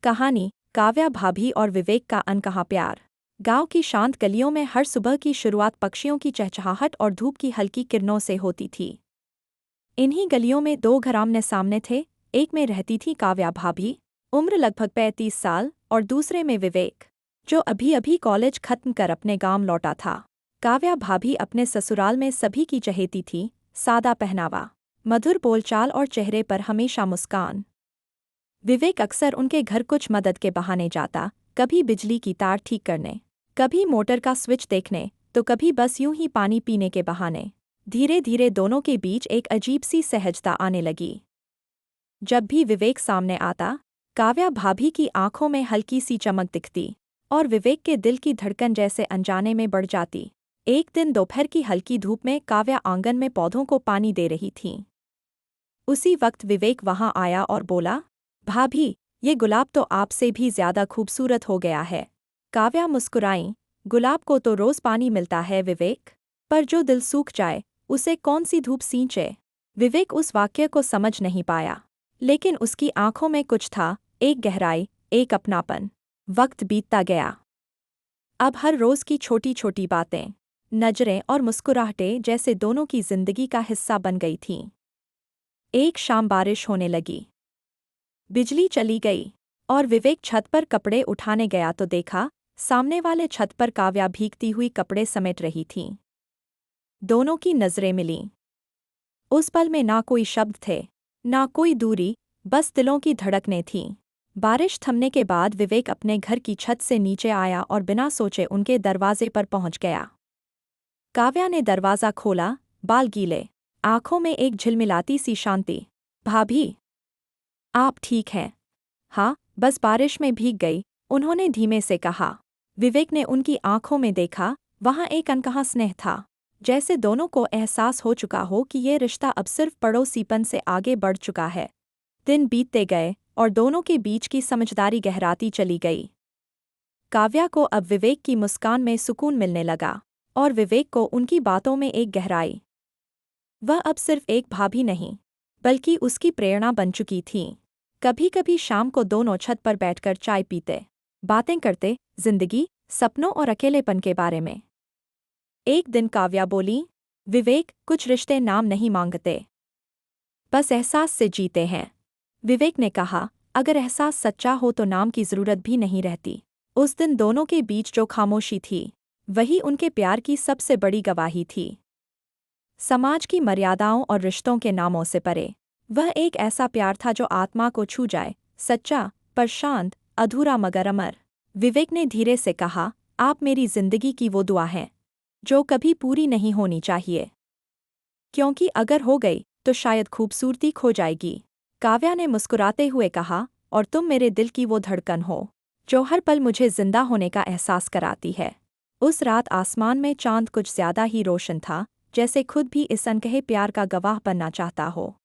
कहानी काव्या भाभी और विवेक का अनकहा प्यार। गांव की शांत गलियों में हर सुबह की शुरुआत पक्षियों की चहचहाहट और धूप की हल्की किरणों से होती थी। इन्हीं गलियों में दो घर आमने सामने थे। एक में रहती थी काव्या भाभी, उम्र लगभग 35 साल, और दूसरे में विवेक, जो अभी अभी कॉलेज खत्म कर अपने गांव लौटा था। काव्या भाभी अपने ससुराल में सभी की चहेती थी। सादा पहनावा, मधुर बोलचाल और चेहरे पर हमेशा मुस्कान। विवेक अक्सर उनके घर कुछ मदद के बहाने जाता, कभी बिजली की तार ठीक करने, कभी मोटर का स्विच देखने, तो कभी बस यूं ही पानी पीने के बहाने। धीरे धीरे दोनों के बीच एक अजीब सी सहजता आने लगी। जब भी विवेक सामने आता, काव्या भाभी की आंखों में हल्की सी चमक दिखती और विवेक के दिल की धड़कन जैसे अनजाने में बढ़ जाती। एक दिन दोपहर की हल्की धूप में काव्या आंगन में पौधों को पानी दे रही थी। उसी वक्त विवेक वहां आया और बोला, भाभी, ये गुलाब तो आपसे भी ज्यादा खूबसूरत हो गया है। काव्या मुस्कुराई, गुलाब को तो रोज पानी मिलता है विवेक, पर जो दिल सूख जाए उसे कौन सी धूप सींचे। विवेक उस वाक्य को समझ नहीं पाया, लेकिन उसकी आंखों में कुछ था, एक गहराई, एक अपनापन। वक्त बीतता गया। अब हर रोज की छोटी छोटी बातें, नजरें और मुस्कुराहटें जैसे दोनों की जिंदगी का हिस्सा बन गई थीं। एक शाम बारिश होने लगी, बिजली चली गई और विवेक छत पर कपड़े उठाने गया तो देखा, सामने वाले छत पर काव्या भीगती हुई कपड़े समेट रही थी। दोनों की नजरें मिलीं। उस पल में ना कोई शब्द थे, ना कोई दूरी, बस दिलों की धड़कनें थीं। बारिश थमने के बाद विवेक अपने घर की छत से नीचे आया और बिना सोचे उनके दरवाजे पर पहुंच गया। काव्या ने दरवाज़ा खोला, बाल गीले, आंखों में एक झिलमिलाती सी शांति। भाभी, आप ठीक हैं? हाँ, बस बारिश में भीग गई, उन्होंने धीमे से कहा। विवेक ने उनकी आंखों में देखा, वहां एक अनकहा स्नेह था, जैसे दोनों को एहसास हो चुका हो कि ये रिश्ता अब सिर्फ पड़ोसीपन से आगे बढ़ चुका है। दिन बीतते गए और दोनों के बीच की समझदारी गहराती चली गई। काव्या को अब विवेक की मुस्कान में सुकून मिलने लगा और विवेक को उनकी बातों में एक गहराई। वह अब सिर्फ एक भाभी नहीं, बल्कि उसकी प्रेरणा बन चुकी थी। कभी कभी शाम को दोनों छत पर बैठकर चाय पीते, बातें करते, जिंदगी, सपनों और अकेलेपन के बारे में। एक दिन काव्या बोली, विवेक, कुछ रिश्ते नाम नहीं मांगते, बस एहसास से जीते हैं। विवेक ने कहा, अगर एहसास सच्चा हो तो नाम की जरूरत भी नहीं रहती। उस दिन दोनों के बीच जो खामोशी थी, वही उनके प्यार की सबसे बड़ी गवाही थी। समाज की मर्यादाओं और रिश्तों के नामों से परे, वह एक ऐसा प्यार था जो आत्मा को छू जाए, सच्चा पर शांत, अधूरा मगर अमर। विवेक ने धीरे से कहा, आप मेरी जिंदगी की वो दुआ हैं जो कभी पूरी नहीं होनी चाहिए, क्योंकि अगर हो गई तो शायद खूबसूरती खो जाएगी। काव्या ने मुस्कुराते हुए कहा, और तुम मेरे दिल की वो धड़कन हो जो हर पल मुझे जिंदा होने का एहसास कराती है। उस रात आसमान में चांद कुछ ज्यादा ही रोशन था, जैसे खुद भी इस अनकहे प्यार का गवाह बनना चाहता हो।